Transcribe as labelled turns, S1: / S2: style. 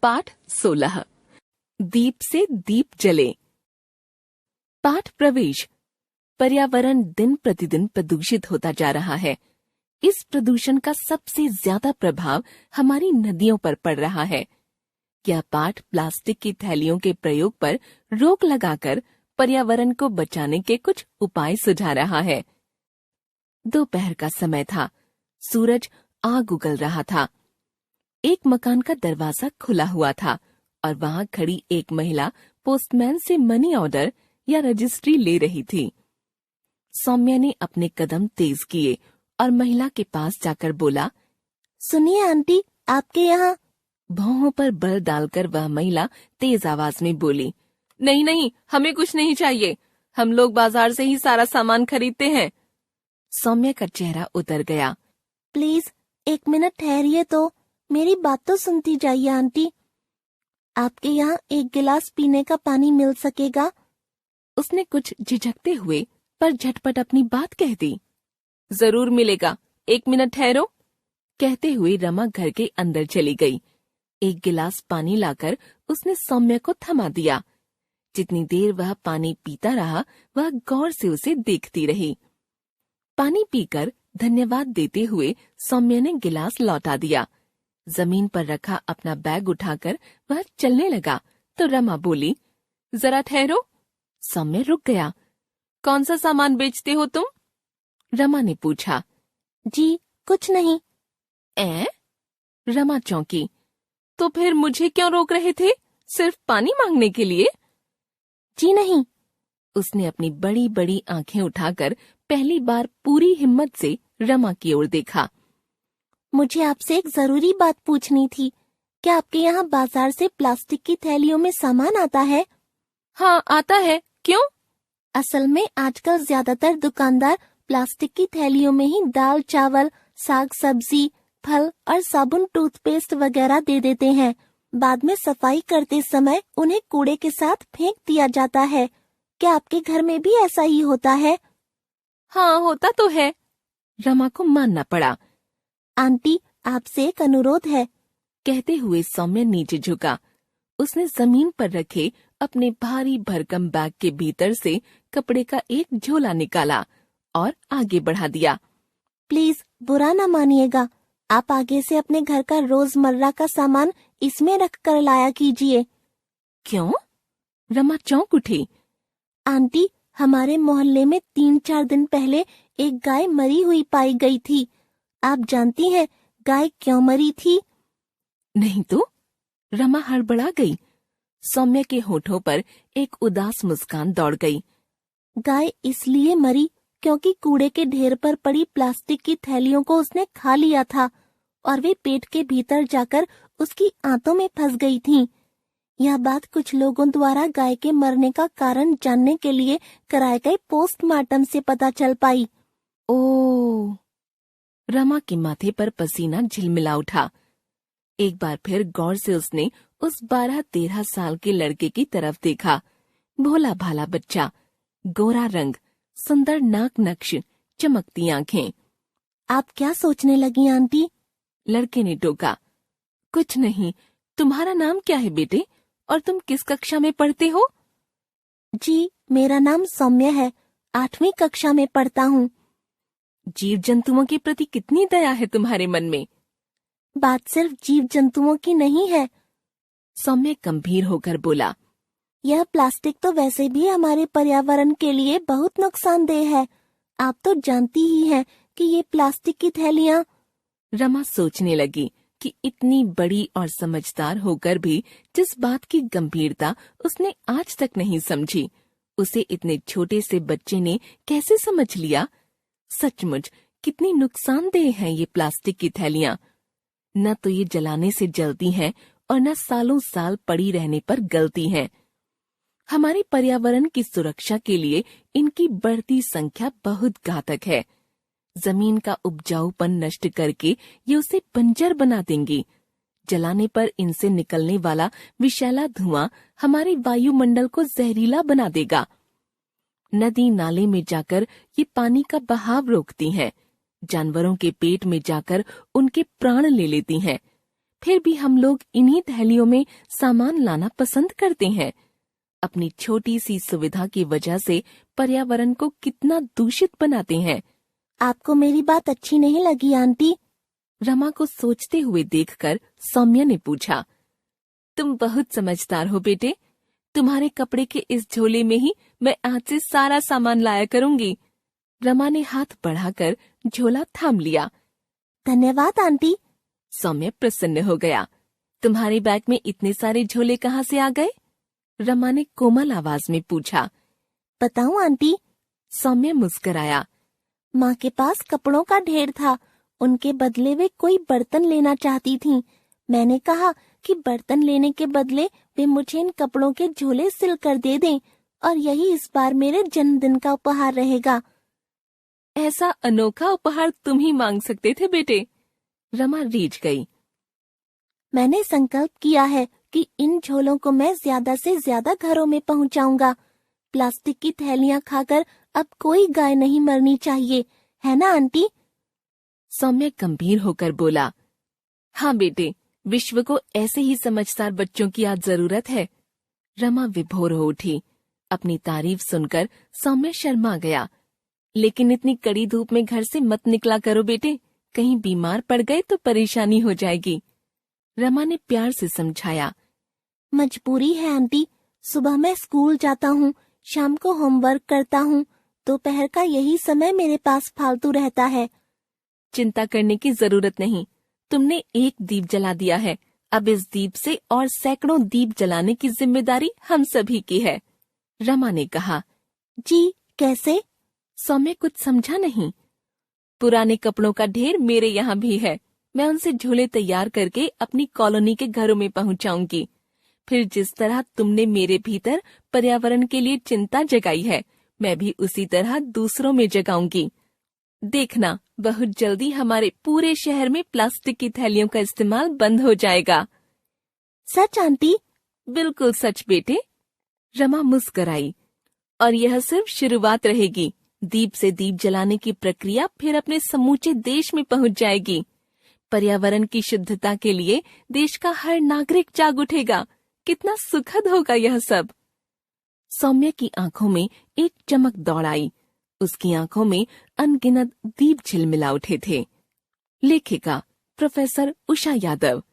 S1: पाठ 16 दीप से दीप जले। पाठ प्रवेश। पर्यावरण दिन प्रतिदिन प्रदूषित होता जा रहा है। इस प्रदूषण का सबसे ज्यादा प्रभाव हमारी नदियों पर पड़ रहा है। यह पाठ प्लास्टिक की थैलियों के प्रयोग पर रोक लगाकर पर्यावरण को बचाने के कुछ उपाय सुझा रहा है। दोपहर का समय था। सूरज आग उगल रहा था। एक मकान का दरवाजा खुला हुआ था और वहां खड़ी एक महिला पोस्टमैन से मनी ऑर्डर या रजिस्ट्री ले रही थी। सौम्या ने अपने कदम तेज किए और महिला के पास जाकर बोला,
S2: सुनिए आंटी, आपके यहाँ।
S1: भौहों पर बल डालकर वह महिला तेज आवाज में बोली, नहीं नहीं, हमें कुछ नहीं चाहिए, हम लोग बाजार से ही सारा सामान खरीदते हैं। सौम्या का चेहरा उतर गया।
S2: प्लीज 1 मिनट ठहरिए तो, मेरी बात तो सुनती जाइए आंटी। आपके यहाँ 1 गिलास पीने का पानी मिल सकेगा?
S1: उसने कुछ झिझकते हुए पर झटपट अपनी बात कह दी। जरूर मिलेगा, 1 मिनट ठहरो। कहते हुए रमा घर के अंदर चली गई। 1 गिलास पानी लाकर उसने सौम्या को थमा दिया। जितनी देर वह पानी पीता रहा, वह गौर से उसे देखती रही। पानी पीकर धन्यवाद देते हुए सौम्या ने गिलास लौटा दिया। जमीन पर रखा अपना बैग उठाकर वह चलने लगा तो रमा बोली, जरा ठहरो। सौम्या रुक गया। कौन सा सामान बेचते हो तुम? रमा ने पूछा।
S2: जी कुछ नहीं।
S1: रमा चौंकी। तो फिर मुझे क्यों रोक रहे थे? सिर्फ पानी मांगने के लिए?
S2: जी नहीं।
S1: उसने अपनी बड़ी बड़ी आंखें उठाकर पहली बार पूरी हिम्मत से रमा की ओर देखा।
S2: मुझे आपसे एक जरूरी बात पूछनी थी। क्या आपके यहाँ बाजार से प्लास्टिक की थैलियों में सामान आता है?
S1: हाँ आता है, क्यों?
S2: असल में आजकल ज्यादातर दुकानदार प्लास्टिक की थैलियों में ही दाल, चावल, साग सब्जी, फल और साबुन, टूथपेस्ट वगैरह दे देते हैं। बाद में सफाई करते समय उन्हें कूड़े के साथ फेंक दिया जाता है। क्या आपके घर में भी ऐसा ही होता है?
S1: हाँ होता तो है। रमा को मानना पड़ा।
S2: आंटी, आपसे एक अनुरोध है।
S1: कहते हुए सौम्या नीचे झुका। उसने जमीन पर रखे अपने भारी भरकम बैग के भीतर से कपड़े का एक झोला निकाला और आगे बढ़ा दिया।
S2: प्लीज बुरा न मानिएगा, आप आगे से अपने घर का रोजमर्रा का सामान इसमें रख कर लाया कीजिए।
S1: क्यों? रमा चौंक उठी।
S2: आंटी, हमारे मोहल्ले में 3-4 दिन पहले एक गाय मरी हुई पाई गई थी। आप जानती हैं गाय क्यों मरी थी?
S1: नहीं तो। रमा हड़बड़ा गई। सौम्या के होठों पर एक उदास मुस्कान दौड़ गई।
S2: गाय इसलिए मरी क्योंकि कूड़े के ढेर पर पड़ी प्लास्टिक की थैलियों को उसने खा लिया था और वे पेट के भीतर जाकर उसकी आंतों में फंस गई थीं। यह बात कुछ लोगों द्वारा गाय के मरने का कारण जानने के लिए कराए गए पोस्टमार्टम से पता चल पाई।
S1: ओह! रमा के माथे पर पसीना झिलमिला उठा। एक बार फिर गौर से उसने उस 12-13 साल के लड़के की तरफ देखा। भोला भाला बच्चा, गोरा रंग, सुंदर नाक नक्श, चमकती आंखें।
S2: आप क्या सोचने लगी आंटी?
S1: लड़के ने टोका। कुछ नहीं। तुम्हारा नाम क्या है बेटे, और तुम किस कक्षा में पढ़ते हो?
S2: जी, मेरा नाम सौम्या है, 8वीं कक्षा में पढ़ता हूँ।
S1: जीव जंतुओं के प्रति कितनी दया है तुम्हारे मन में?
S2: बात सिर्फ जीव जंतुओं की नहीं है।
S1: सौम्या गंभीर होकर बोला।
S2: यह प्लास्टिक तो वैसे भी हमारे पर्यावरण के लिए बहुत नुकसानदेह है। आप तो जानती ही हैं कि ये प्लास्टिक की थैलियाँ।
S1: रमा सोचने लगी कि इतनी बड़ी और समझदार होकर भी जिस बात की गंभीरता उसने आज तक नहीं समझी, उसे इतने छोटे से बच्चे ने कैसे समझ लिया। सचमुच कितनी नुकसानदेह हैं ये प्लास्टिक की थैलियाँ। न तो ये जलाने से जलती हैं और न सालों साल पड़ी रहने पर गलती हैं। हमारे पर्यावरण की सुरक्षा के लिए इनकी बढ़ती संख्या बहुत घातक है। जमीन का उपजाऊपन नष्ट करके ये उसे बंजर बना देंगी। जलाने पर इनसे निकलने वाला विषैला धुआं हमारे वायुमंडल को जहरीला बना देगा। नदी नाले में जाकर ये पानी का बहाव रोकती हैं। जानवरों के पेट में जाकर उनके प्राण ले लेती हैं। फिर भी हम लोग इन्हीं थैलियों में सामान लाना पसंद करते हैं। अपनी छोटी सी सुविधा की वजह से पर्यावरण को कितना दूषित बनाते हैं।
S2: आपको मेरी बात अच्छी नहीं लगी आंटी?
S1: रमा को सोचते हुए देखकर सौम्या ने पूछा। तुम बहुत समझदार हो बेटे। तुम्हारे कपड़े के इस झोले में ही मैं आज से सारा सामान लाया करूंगी। रमा ने हाथ बढ़ाकर झोला थाम लिया।
S2: धन्यवाद आंटी।
S1: सौम्य प्रसन्न हो गया। तुम्हारे बैग में इतने सारे झोले कहाँ से आ गए? रमा ने कोमल आवाज में पूछा।
S2: बताऊं आंटी?
S1: सौम्य मुस्कुराया।
S2: माँ के पास कपड़ों का ढेर था। उनके बदले वे कोई बर्तन लेना चाहती थीं। मैंने कहा कि बर्तन लेने के बदले वे मुझे इन कपड़ों के झोले सिल कर दे दें और यही इस बार मेरे जन्मदिन का उपहार रहेगा।
S1: ऐसा अनोखा उपहार तुम ही मांग सकते थे बेटे। रमा रीझ गई।
S2: मैंने संकल्प किया है कि इन झोलों को मैं ज्यादा से ज्यादा घरों में पहुंचाऊंगा। प्लास्टिक की थैलियां खाकर अब कोई गाय नहीं मरनी चाहिए, है ना आंटी?
S1: सौम्य गंभीर होकर बोला। हाँ बेटे, विश्व को ऐसे ही समझदार बच्चों की आज जरूरत है। रमा विभोर हो उठी। अपनी तारीफ सुनकर सौम्य शर्मा गया। लेकिन इतनी कड़ी धूप में घर से मत निकला करो बेटे, कहीं बीमार पड़ गए तो परेशानी हो जाएगी। रमा ने प्यार से समझाया।
S2: मजबूरी है आंटी। सुबह मैं स्कूल जाता हूँ, शाम को होमवर्क करता हूँ। दोपहर का यही समय मेरे पास फालतू रहता है।
S1: चिंता करने की जरूरत नहीं। तुमने एक दीप जला दिया है। अब इस दीप से और सैकड़ों दीप जलाने की जिम्मेदारी हम सभी की है। रमा ने कहा।
S2: जी कैसे?
S1: सौम्य कुछ समझा नहीं। पुराने कपड़ों का ढेर मेरे यहाँ भी है। मैं उनसे झोले तैयार करके अपनी कॉलोनी के घरों में पहुँचाऊंगी। फिर जिस तरह तुमने मेरे भीतर पर्यावरण के लिए चिंता जगाई है, मैं भी उसी तरह दूसरों में जगाऊंगी। देखना, बहुत जल्दी हमारे पूरे शहर में प्लास्टिक की थैलियों का इस्तेमाल बंद हो जाएगा।
S2: सच आंटी?
S1: बिल्कुल सच बेटे। रमा मुस्कुराई। और यह सिर्फ शुरुआत रहेगी। दीप से दीप जलाने की प्रक्रिया फिर अपने समूचे देश में पहुंच जाएगी। पर्यावरण की शुद्धता के लिए देश का हर नागरिक जाग उठेगा। कितना सुखद होगा यह सब। सौम्य की आंखों में एक चमक दौड़ आई। उसकी आंखों में अनगिनत दीप झिलमिला उठे थे। लेखिका प्रोफेसर उषा यादव।